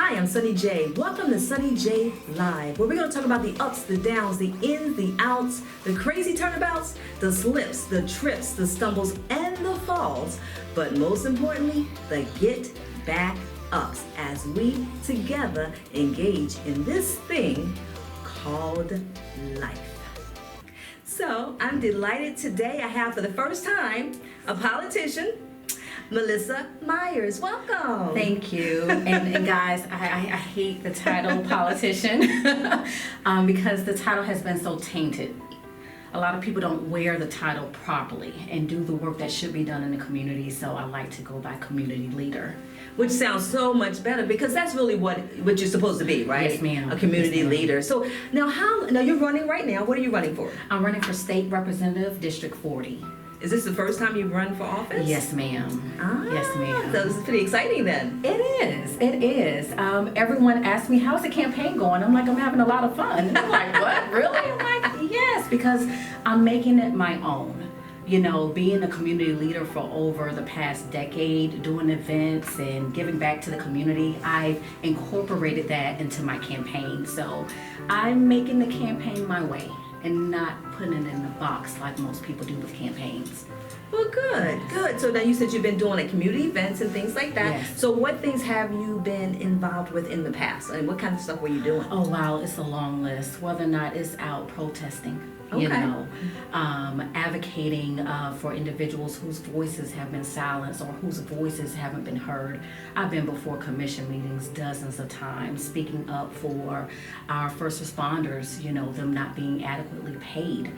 Hi, I'm Sunny J. Welcome to Sunny J Live, where we're going to talk about the ups, the downs, the ins, the outs, the crazy turnabouts, the slips, the trips, the stumbles, and the falls. But most importantly, the get back ups as we together engage in this thing called life. So I'm delighted today. I have for the first time a politician, Melissa Myers. Welcome. Thank you. And guys, I hate the title politician because the title has been so tainted. A lot of people don't wear the title properly and do the work that should be done in the community, so I like to go by community leader. Which sounds so much better because that's really what you're supposed to be, right? Yes, ma'am. A community Yes, ma'am. leader. So now you're running right now. What are you running for? I'm running for State Representative, District 40. Is this the first time you've run for office? Yes, ma'am. Yes, ma'am. So this is pretty exciting then. It is. It is. Everyone asks me, how's the campaign going? I'm like, I'm having a lot of fun. They're like, what? Really? I'm like, yes, because I'm making it my own. You know, being a community leader for over the past decade, doing events and giving back to the community, I've incorporated that into my campaign. So I'm making the campaign my way and not putting it in a box like most people do with campaigns. Well, good. So now you said you've been doing like community events and things like that. Yes. So what things have you been involved with in the past? And what kind of stuff were you doing? Oh wow, it's a long list. Whether or not it's out protesting, you Okay. know, advocating for individuals whose voices have been silenced or whose voices haven't been heard. I've been before commission meetings dozens of times, speaking up for our first responders, you know, them not being adequately paid.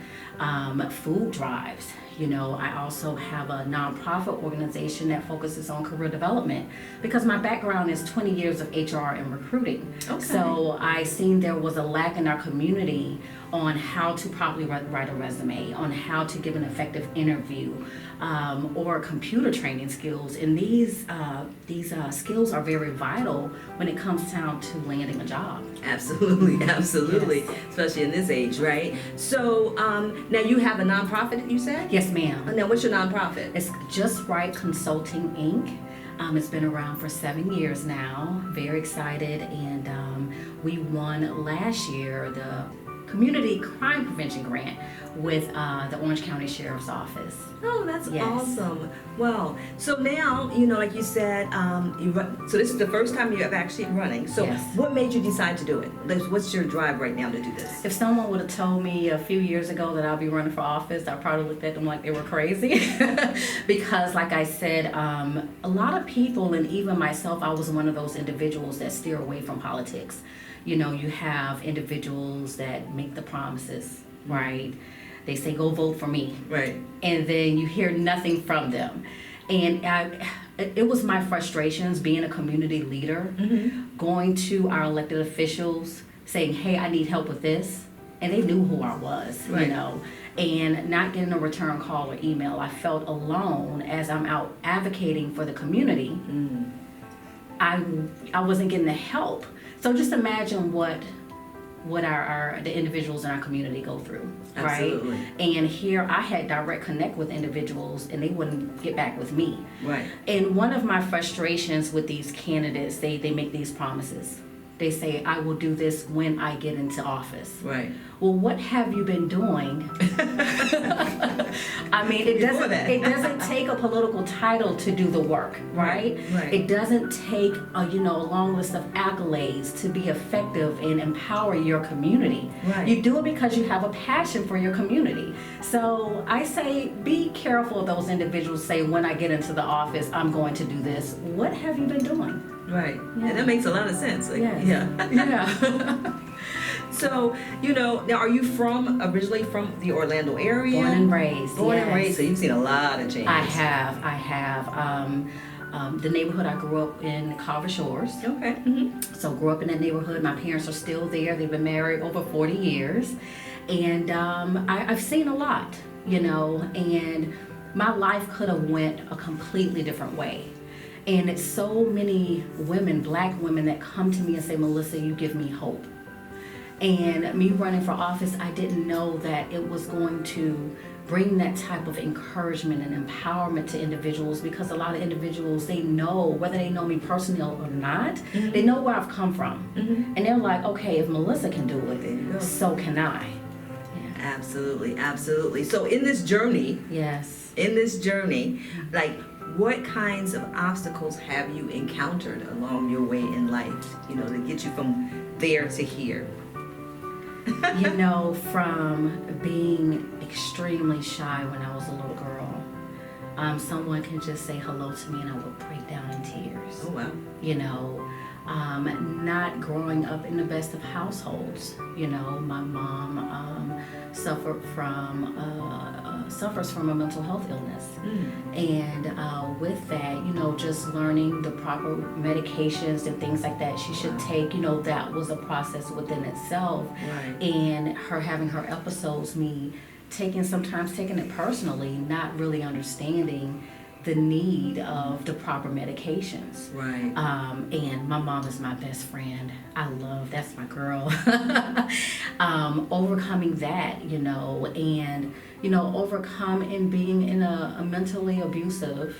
Food drives. You know, I also have a nonprofit organization that focuses on career development because my background is 20 years of HR and recruiting. Okay. So I seen there was a lack in our community on how to properly write a resume, on how to give an effective interview, or computer training skills. And these skills are very vital when it comes down to landing a job. Absolutely. Yes. Especially in this age, right? So now you have a nonprofit, you said? Yes, ma'am. Now what's your nonprofit? It's Just Right Consulting, Inc. It's been around for 7 years now. Very excited, and we won last year the Community Crime Prevention Grant with the Orange County Sheriff's Office. Oh, that's Yes. awesome. Wow. So now, you know, like you said, so this is the first time you're actually running. So Yes. what made you decide to do it? What's your drive right now to do this? If someone would have told me a few years ago that I'll be running for office, I probably looked at them like they were crazy. Because like I said, a lot of people, and even myself, I was one of those individuals that steer away from politics. You know, you have individuals that make the promises, right? They say, go vote for me. Right. And then you hear nothing from them. And it was my frustrations being a community leader, going to our elected officials, saying, hey, I need help with this. And they knew who I was, Right. you know, and not getting a return call or email. I felt alone as I'm out advocating for the community. I wasn't getting the help. So just imagine what the individuals in our community go through, Absolutely. right? And here I had direct connect with individuals and they wouldn't get back with me. Right. And one of my frustrations with these candidates, they make these promises. They say, I will do this when I get into office. Right. Well, what have you been doing? I mean, it doesn't take a political title to do the work, right? Right. It doesn't take a long list of accolades to be effective and empower your community. Right. You do it because you have a passion for your community. So I say, be careful of those individuals say, when I get into the office, I'm going to do this. What have you been doing? Right. Yeah. And that makes a lot of sense. Like, Yes. Yeah. Yeah. So, you know, now are you originally from the Orlando area? Born and raised. Born and yes. raised, so you've seen a lot of changes. I have. The neighborhood I grew up in, Carver Shores. Okay. So grew up in that neighborhood. My parents are still there. They've been married over 40 years. And I've seen a lot, you know, and my life could have went a completely different way. And it's so many women, black women, that come to me and say, Melissa, you give me hope. And me running for office, I didn't know that it was going to bring that type of encouragement and empowerment to individuals, because a lot of individuals, they know, whether they know me personally or not, they know where I've come from. And they're like, okay, if Melissa can do it, so can I. Yeah. Absolutely, absolutely. So in this journey, like, what kinds of obstacles have you encountered along your way in life, to get you from there to here? From being extremely shy when I was a little girl, someone can just say hello to me and I would break down in tears. Oh, wow. Not growing up in the best of households. My mom suffers from a mental health illness. And with that, just learning the proper medications and things like that she should take, that was a process within itself. Right. And her having her episodes, me sometimes taking it personally, not really understanding the need of the proper medications. Right. And my mom is my best friend. That's my girl. Overcoming that, and, overcome being in a mentally abusive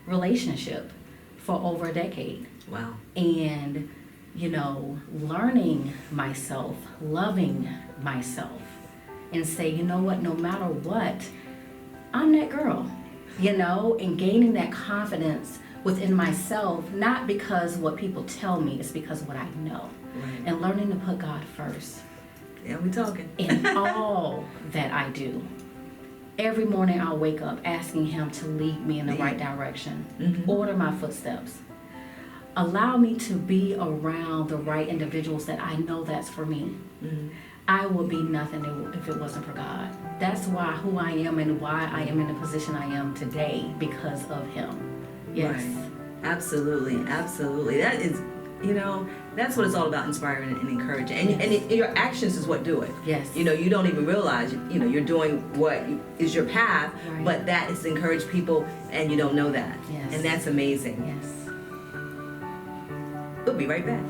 relationship for over a decade. Wow. And, learning myself, loving myself, and say, you know what, no matter what, I'm that girl. And gaining that confidence within myself, not because what people tell me, it's because what I know. Right. And learning to put God first. Yeah, we talking. In all that I do. Every morning I'll wake up asking Him to lead me in the right direction. Order my footsteps. Allow me to be around the right individuals that I know that's for me. I would be nothing if it wasn't for God. That's who I am and why I am in the position I am today, because of Him. Yes. Right. Absolutely, absolutely. That is, that's what it's all about, inspiring and encouraging. And your actions is what do it. Yes. You don't even realize, you're doing what is your path, right. But that is to encourage people, and you don't know that. Yes. And that's amazing. Yes. We'll be right back.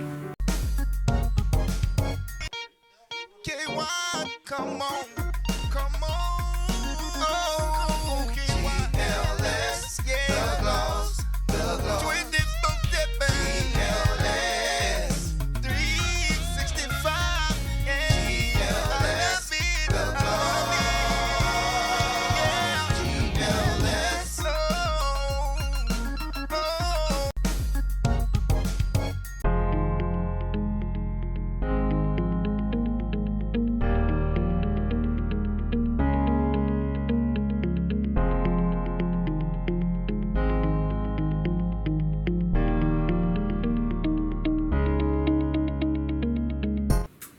Come on, oh, K-Y-L-S, yeah, the gloss, 24/7, K-L-S, 365, yeah, I love it, I love it, yeah, K-L-S, oh.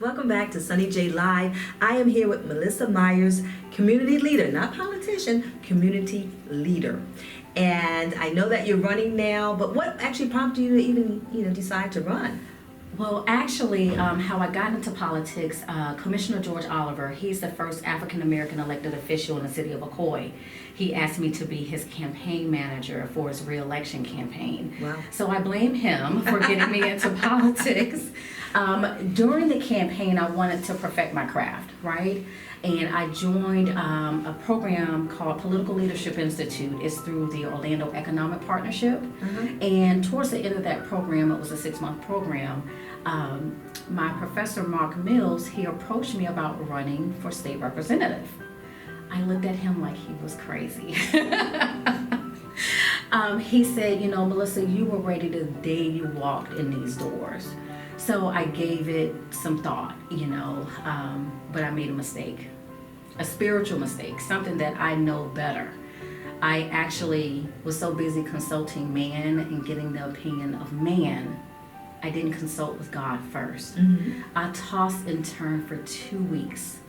Welcome back to Sunny J Live. I am here with Melissa Myers, community leader, not politician, community leader. And I know that you're running now, but what actually prompted you to even, decide to run? Well, actually, how I got into politics, Commissioner George Oliver, he's the first African-American elected official in the city of Ocoee. He asked me to be his campaign manager for his re-election campaign. Wow. So I blame him for getting me into politics. During the campaign, I wanted to perfect my craft, right? And I joined a program called Political Leadership Institute. It's through the Orlando Economic Partnership. And towards the end of that program, it was a 6-month program, my professor, Mark Mills, he approached me about running for state representative. I looked at him like he was crazy. He said, Melissa, you were ready the day you walked in these doors. So I gave it some thought, but I made a mistake, a spiritual mistake, something that I know better. I actually was so busy consulting man and getting the opinion of man, I didn't consult with God first. I tossed and turned for 2 weeks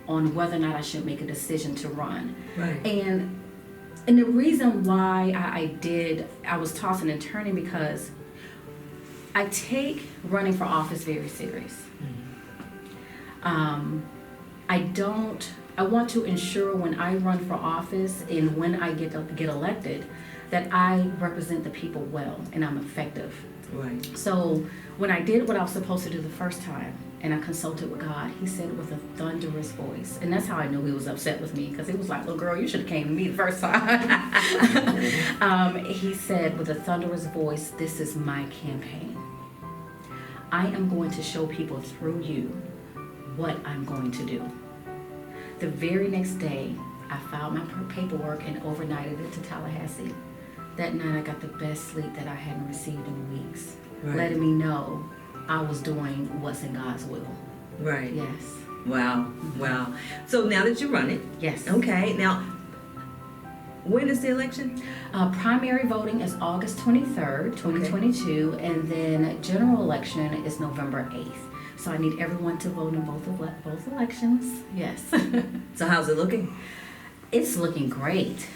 on whether or not I should make a decision to run. Right. And the reason why I was tossing and turning, because I take running for office very serious. I want to ensure when I run for office and when I get elected that I represent the people well and I'm effective. Right. So when I did what I was supposed to do the first time and I consulted with God. He said with a thunderous voice, and that's how I knew he was upset with me, because he was like, "Little girl, you should have came to me the first time." He said with a thunderous voice, "This is my campaign. I am going to show people through you what I'm going to do." The very next day, I filed my paperwork and overnighted it to Tallahassee. That night, I got the best sleep that I hadn't received in weeks, letting me know I was doing what's in God's will. Right. Yes. Wow. Wow. So now that you're running. Yes. Okay. Now, when is the election? Primary voting is August 23rd, 2022, and then general election is November 8th. So I need everyone to vote in both elections. Yes. So how's it looking? It's looking great.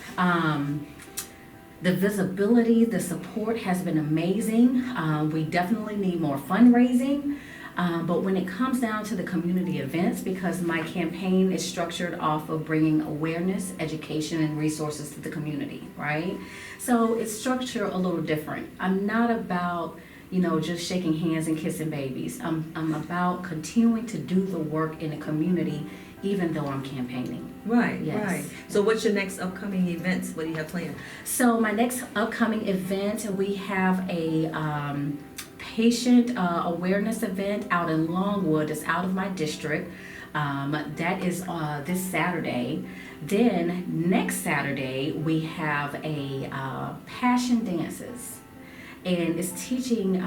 The visibility, the support has been amazing. We definitely need more fundraising. But when it comes down to the community events, because my campaign is structured off of bringing awareness, education, and resources to the community, right? So it's structured a little different. I'm not about, just shaking hands and kissing babies. I'm about continuing to do the work in the community, even though I'm campaigning. Right, Yes. right. So what's your next upcoming events? What do you have planned? So my next upcoming event, we have a patient awareness event out in Longwood. It's out of my district. That is this Saturday. Then next Saturday, we have a passion dances. And it's teaching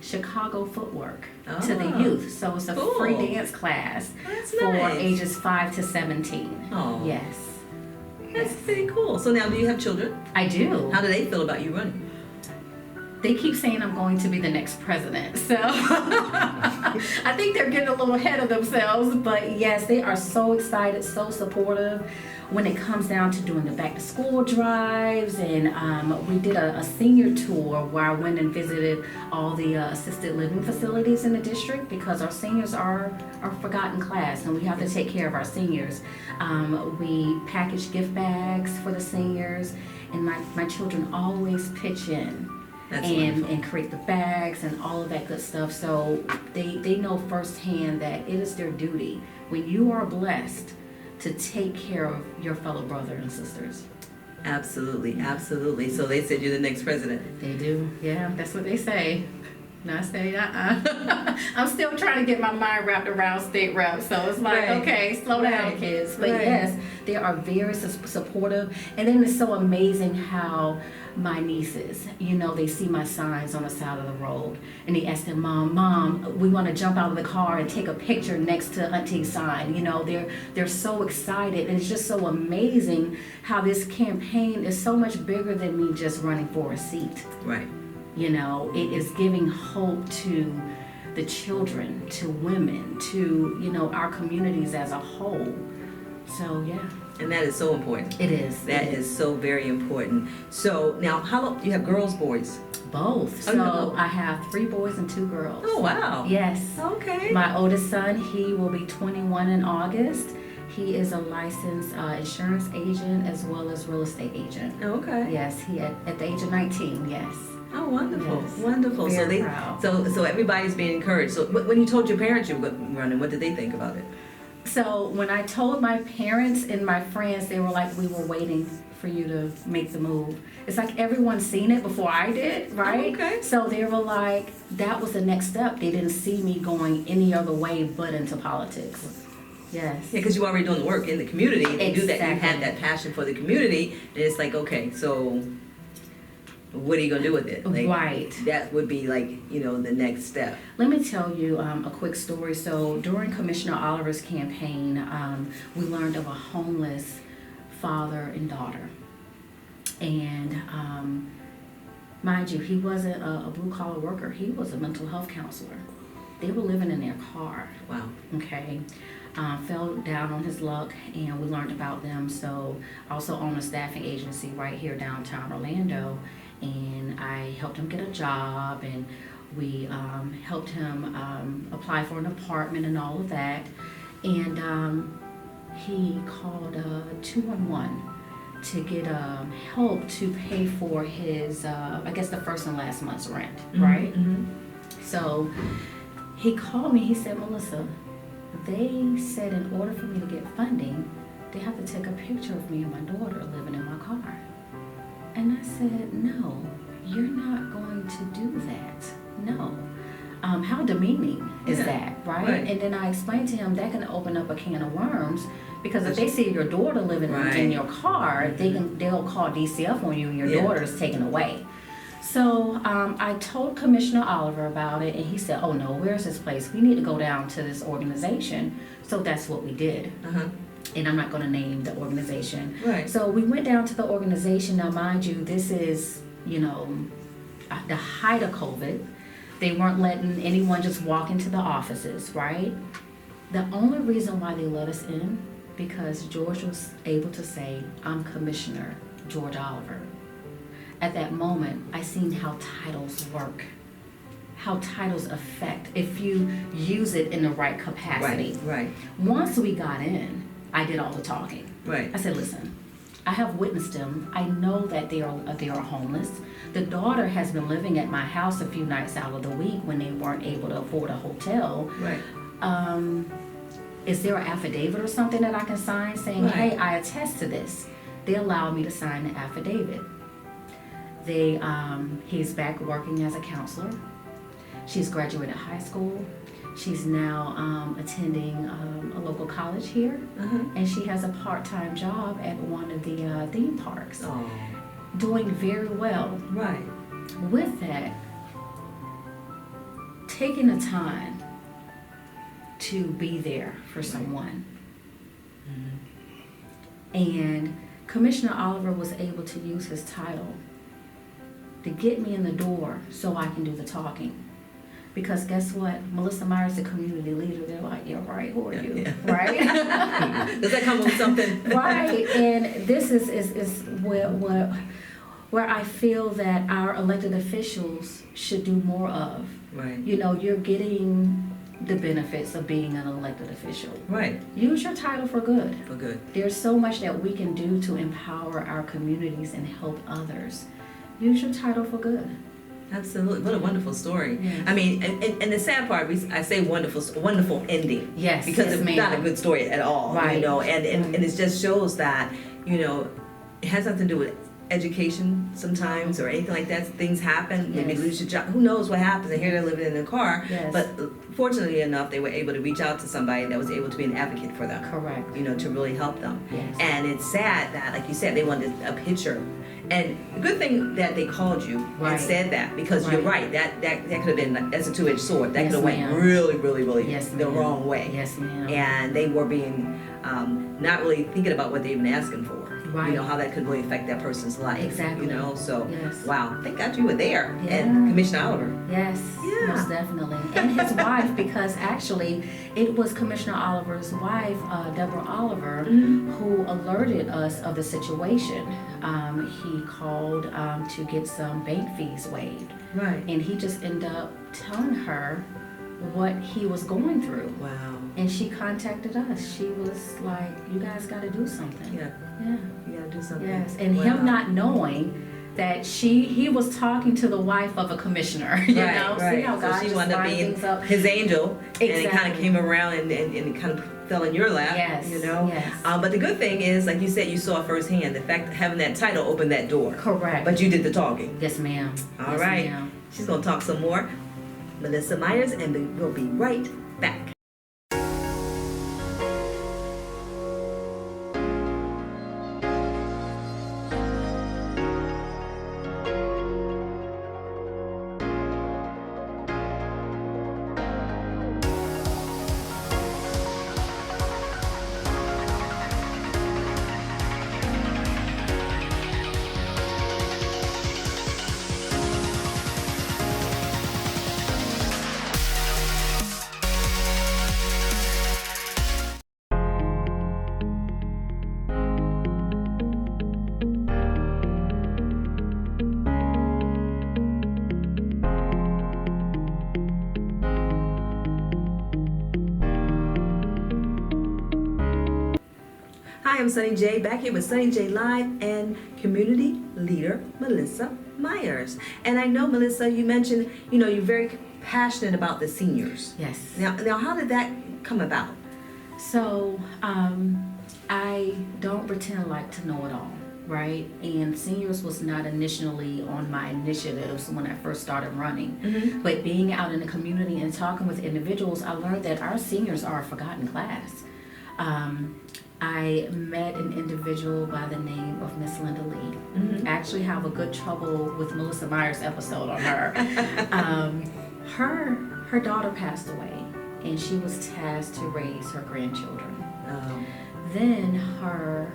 Chicago footwork to the youth. So it's a free dance class for ages 5 to 17. Oh. Yes. That's pretty cool. So now, do you have children? I do. How do they feel about you running? They keep saying I'm going to be the next president. So I think they're getting a little ahead of themselves. But yes, they are so excited, so supportive when it comes down to doing the back to school drives. And we did a senior tour where I went and visited all the assisted living facilities in the district, because our seniors are forgotten class and we have to take care of our seniors. We package gift bags for the seniors, and my children always pitch in. And create the bags and all of that good stuff. So they know firsthand that it is their duty, when you are blessed, to take care of your fellow brothers and sisters. Absolutely, absolutely. So they said you're the next president. They do, yeah, that's what they say. And I say, I'm still trying to get my mind wrapped around state rep. So it's like, okay, slow down, kids. But yes, they are very supportive. And then it's so amazing how my nieces, they see my signs on the side of the road. And they ask them, Mom, we want to jump out of the car and take a picture next to Auntie's sign. They're so excited. And it's just so amazing how this campaign is so much bigger than me just running for a seat. Right. It is giving hope to the children, to women, to, our communities as a whole. So, yeah. And that is so important. It is. That is so very important. So now, how long, you have girls, boys? Both. So I have 3 boys and 2 girls. Oh, wow. Yes. Okay. My oldest son, he will be 21 in August. He is a licensed insurance agent as well as real estate agent. Okay. Yes, he at the age of 19, yes. Oh, wonderful, Yes. wonderful. Very so proud. so everybody's being encouraged. So when you told your parents you were running, what did they think about it? So when I told my parents and my friends, they were like, we were waiting for you to make the move. It's like everyone's seen it before I did, right? Oh, okay. So they were like, that was the next step. They didn't see me going any other way but into politics. Yes. Yeah, because you're already doing the work in the community. And you do that, you Exactly. have that passion for the community, and it's like, okay, so what are you gonna do with it? Like, Right. That would be like, the next step. Let me tell you a quick story. So during Commissioner Oliver's campaign, we learned of a homeless father and daughter. And mind you, he wasn't a blue-collar worker. He was a mental health counselor. They were living in their car. Wow. Okay. Fell down on his luck, and we learned about them. So I also own a staffing agency right here downtown Orlando, and I helped him get a job, and we helped him apply for an apartment and all of that. And he called 211 to get help to pay for his, I guess, the first and last month's rent, right? Mm-hmm. So he called me. He said, Melissa, they said in order for me to get funding, they have to take a picture of me and my daughter living in my car. And I said, no, you're not going to do that. No. How demeaning is that, right? And then I explained to him that can open up a can of worms, because if they see your daughter living in your car, they'll call DCF on you and your daughter is taken away. So I told Commissioner Oliver about it, and he said, oh no, where's this place? We need to go down to this organization. So that's what we did. And I'm not going to name the organization. So we went down to the organization. Now, mind you, this is, the height of COVID. They weren't letting anyone just walk into the offices, right? The only reason why they let us in, because George was able to say, I'm Commissioner George Oliver. At that moment, I seen how titles work, how titles affect if you use it in the right capacity. Once we got in, I did all the talking. I said, listen, I have witnessed them. I know that they are homeless. The daughter has been living at my house a few nights out of the week when they weren't able to afford a hotel. Is there an affidavit or something that I can sign saying, hey, I attest to this? They allowed me to sign the affidavit. He's back working as a counselor. She's graduated high school. She's now attending a local college here, and she has a part-time job at one of the theme parks. Doing very well. With that, taking the time to be there for someone. And Commissioner Oliver was able to use his title to get me in the door so I can do the talking. Because guess what? Melissa Myers, the community leader, they're like, yeah, right, who are you? Right? Does that come with something? Right. And this is where I feel that our elected officials should do more of. You're getting the benefits of being an elected official. Use your title for good. There's so much that we can do to empower our communities and help others. Use your title for good. Absolutely. What a wonderful story. I mean, and the sad part, I say wonderful ending. Because it's not a good story at all. And it just shows that, it has nothing to do with education sometimes or anything like that. Things happen. Maybe lose your job. Who knows what happens? And here they're living in a car. But fortunately enough, they were able to reach out to somebody that was able to be an advocate for them. To really help them. And it's sad that, like you said, they wanted a picture. And the good thing that they called you and said that, because you're right, that could have been, that's a two-edged sword. That could have went really the wrong way. And they were being, not really thinking about what they're even asking for. How that could really affect that person's life. So, wow, thank God you were there. And Commissioner Oliver. Most definitely. And his wife, because actually it was Commissioner Oliver's wife, Deborah Oliver, who alerted us of the situation. He called to get some bank fees waived. And he just ended up telling her what he was going through. And she contacted us. She was like, you guys got to do something. You got to do something. And him not knowing that he was talking to the wife of a commissioner, See how God so she just wound up being his angel, and it kind of came around and it kind of fell in your lap, But the good thing is, like you said, you saw firsthand the fact that having that title opened that door. But you did the talking. Yes, ma'am. All right. Ma'am. She's gonna talk some more. Melissa Myers, and we'll be right back. Hi, I'm Sunny J, back here with Sunny J Live and community leader Melissa Myers. And I know, Melissa, you mentioned, you're very passionate about the seniors. Yes. Now, how did that come about? So, I don't pretend like to know it all, right? And seniors was not initially on my initiatives when I first started running. But being out in the community and talking with individuals, I learned that our seniors are a forgotten class. I met an individual by the name of Miss Linda Lee. I actually have a good trouble with Melissa Myers episode on her. Her daughter passed away, and she was tasked to raise her grandchildren. Then her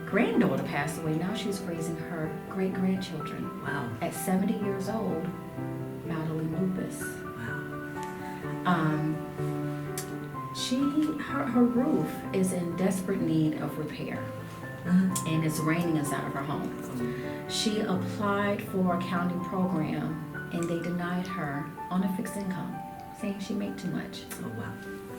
granddaughter passed away. Now she's raising her great-grandchildren. Wow. At 70 years old, battling lupus. Wow. Her roof is in desperate need of repair, and it's raining inside of her home. She applied for a county program, and they denied her on a fixed income, saying she made too much. Oh, wow.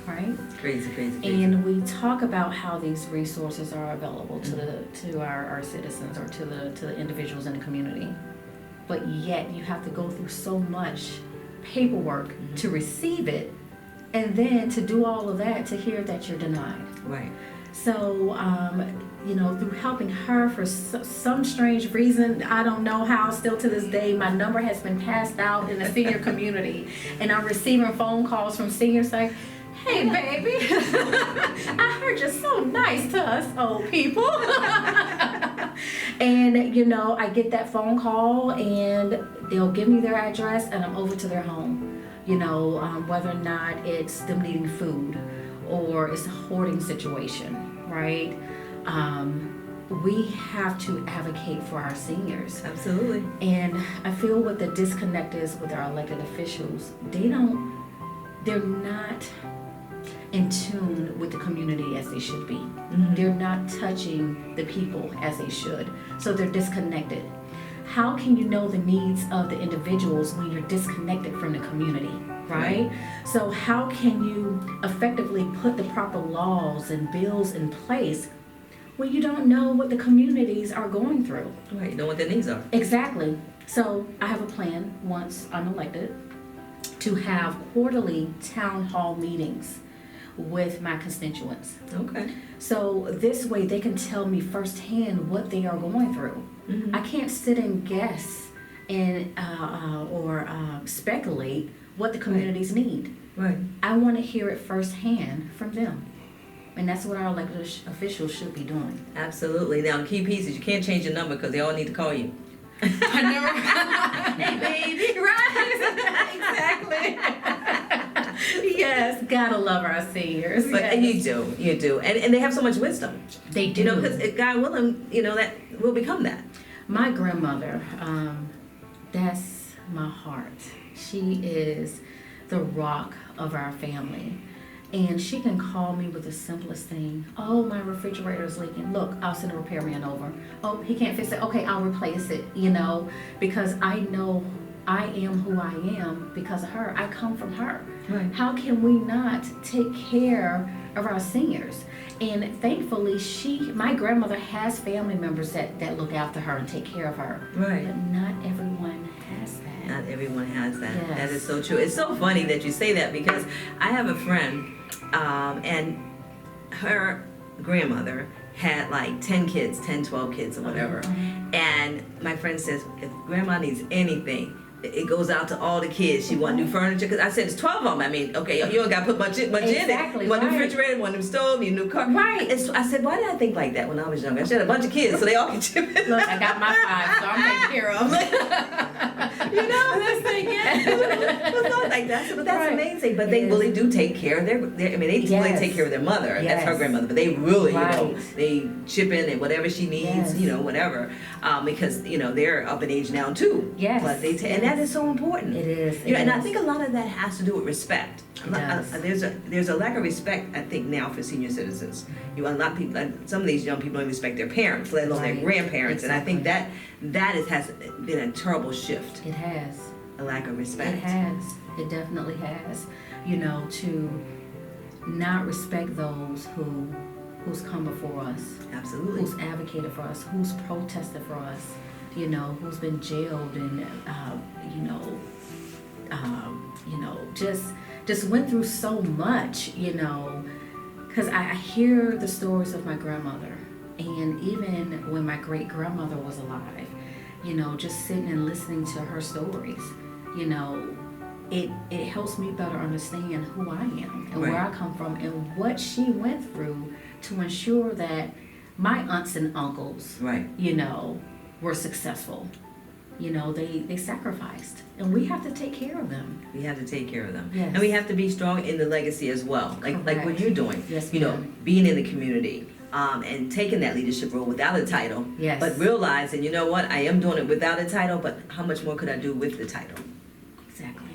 Right? Crazy. And we talk about how these resources are available to our citizens or to the individuals in the community, but yet you have to go through so much paperwork to receive it, and then to do all of that to hear that you're denied. Right. So, through helping her for some strange reason, I don't know how, still to this day, my number has been passed out in the senior community, and I'm receiving phone calls from seniors like, "Hey, baby, I heard you're so nice to us old people." And, I get that phone call, and they'll give me their address, and I'm over to their home. Whether or not it's them needing food or it's a hoarding situation, right? We have to advocate for our seniors. Absolutely. And I feel what the disconnect is with our elected officials. They're not in tune with the community as they should be. They're not touching the people as they should. So they're disconnected. How can you know the needs of the individuals when you're disconnected from the community, right? So how can you effectively put the proper laws and bills in place when you don't know what the communities are going through? Right, know what their needs are. Exactly. So I have a plan once I'm elected to have quarterly town hall meetings with my constituents. Okay. So this way they can tell me firsthand what they are going through. I can't sit and guess and or speculate what the communities need. Right. I want to hear it firsthand from them. And that's what our elected officials should be doing. Absolutely. Now, the key piece is you can't change your number because they all need to call you. I never. Hey, baby. Right. Exactly. Yes, gotta love our seniors. But Yes. and you do, and they have so much wisdom. They do. Because God willing, that will become that. My grandmother, that's my heart. She is the rock of our family. And she can call me with the simplest thing. "Oh, my refrigerator is leaking. Look, I'll send a repairman over. Oh, he can't fix it. Okay, I'll replace it," because I know I am who I am because of her. I come from her. Right. How can we not take care of our seniors? And thankfully, my grandmother has family members that look after her and take care of her. Right. But not everyone has that. Not everyone has that. Yes. That is so true. It's so funny that you say that because I have a friend, and her grandmother had like 10 kids, 10, 12 kids or whatever. And my friend says, if grandma needs anything, it goes out to all the kids. She want new furniture because I said it's 12 of them. I mean, okay, you don't got to put much in Exactly, it. You want right. new refrigerator, want new stove, need a new car. Right. And so I said, why did I think like that when I was younger? I should have a bunch of kids so they all can chip in. Look, I got my 5, so I'm taken care of. This thing, it's not like that. But that's Right. amazing. But they It really is. do take care of they really Yes. take care of their mother. That's her Yes. grandmother. But they really, Right. they chip in and whatever she needs, Yes. whatever. Because, they're up in age now too. Yes. But and that is so important. It is. And I think a lot of that has to do with respect. It does. There's a lack of respect, I think, now for senior citizens. A lot of people, some of these young people don't respect their parents, let alone their Right. grandparents. Exactly. And I think that has been a terrible shift, It has. a lack of respect. It has. It definitely has. To not respect those who's come before us, Absolutely. who's advocated for us, who's protested for us, who's been jailed and, just went through so much, you know, because I hear the stories of my grandmother, and even when my great grandmother was alive, you know, just sitting and listening to her stories, you know, it helps me better understand who I am and where I come from and what she went through to ensure that my aunts and uncles, you know, were successful. You know, they sacrificed, and we have to take care of them. We have to take care of them. Yes. And we have to be strong in the legacy as well, like what you're doing. Yes, you know, ma'am. being in the community, and taking that leadership role without a title. Yes. But realizing, you know what, I am doing it without a title, but how much more could I do with the title? Exactly.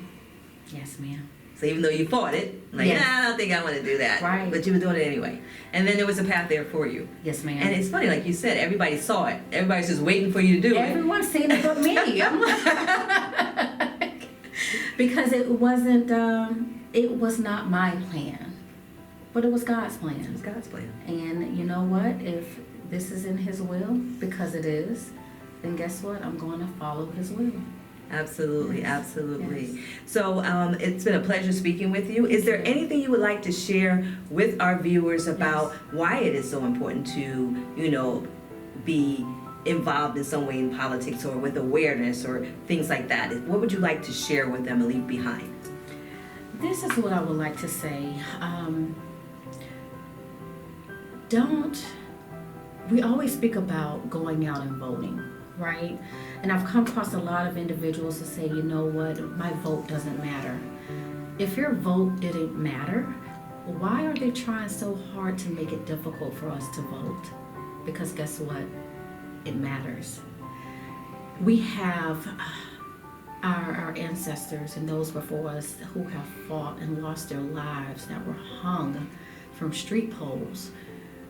Yes, ma'am. So even though you fought it, like, Yes. I don't think I want to do that. Right. But you were doing it anyway. And then there was a path there for you. Yes, ma'am. And it's funny, like you said, everybody saw it. Everybody's just waiting for you to do it. Everyone's seen it but me. I'm like, because it wasn't, it was not my plan, but it was God's It plan. was God's plan. And you know what? If this is in His will, because it is, then guess what? I'm going to follow His will. Absolutely, Yes. absolutely. Yes. So it's been a pleasure speaking with you. Is there anything you would like to share with our viewers about why it is so important to, you know, be involved in some way in politics or with awareness or things like that? What would you like to share with them and leave behind? This is what I would like to say. We always speak about going out and voting, right? And I've come across a lot of individuals who say, you know what, my vote doesn't matter. If your vote didn't matter, why are they trying so hard to make it difficult for us to vote? Because guess what? It matters. We have our ancestors and those before us who have fought and lost their lives, that were hung from street poles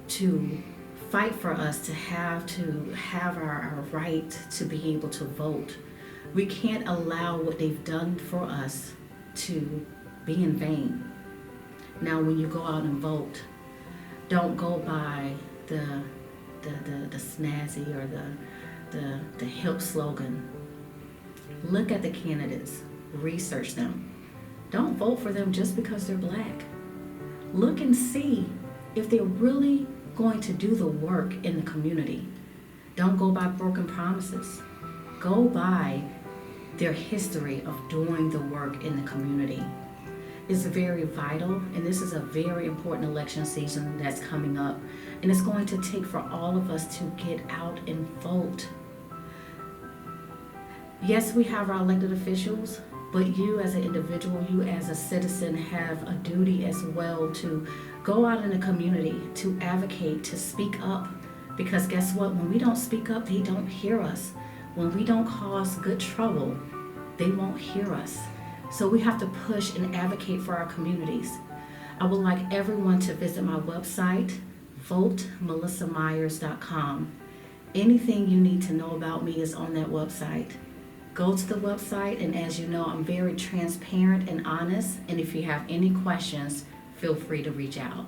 to fight for us to have our right to be able to vote. We can't allow what they've done for us to be in vain. Now, when you go out and vote, don't go by the snazzy or the hip slogan. Look at the candidates, research them. Don't vote for them just because they're black. Look and see if they're really going to do the work in the community. Don't go by broken promises. Go by their history of doing the work in the community. It's very vital, and this is a very important election season that's coming up, and it's going to take for all of us to get out and vote. Yes, we have our elected officials, but you as an individual, you as a citizen have a duty as well to go out in the community, to advocate, to speak up. Because guess what? When we don't speak up, they don't hear us. When we don't cause good trouble, they won't hear us. So we have to push and advocate for our communities. I would like everyone to visit my website, votemelissamyers.com. Anything you need to know about me is on that website. Go to the website, and as you know, I'm very transparent and honest, and if you have any questions, feel free to reach out.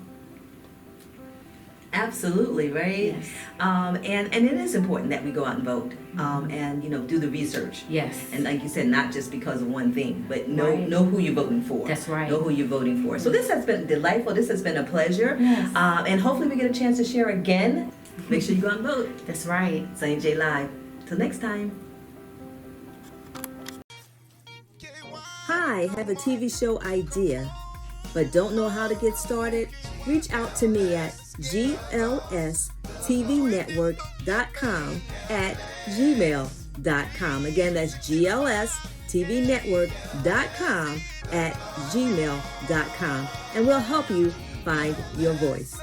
Absolutely, right? Yes. And it is important that we go out and vote, and, you know, do the research. Yes. And like you said, not just because of one thing, but know Right. who you're voting for. That's right. Know who you're voting for. So this has been delightful. This has been a pleasure. Yes. And hopefully we get a chance to share again. Make sure you go out and vote. That's right. Sunday J Live. Till next time. Hi, have a TV show idea, but don't know how to get started? Reach out to me at glstvnetwork.com @gmail.com. Again, that's glstvnetwork.com @gmail.com. And we'll help you find your voice.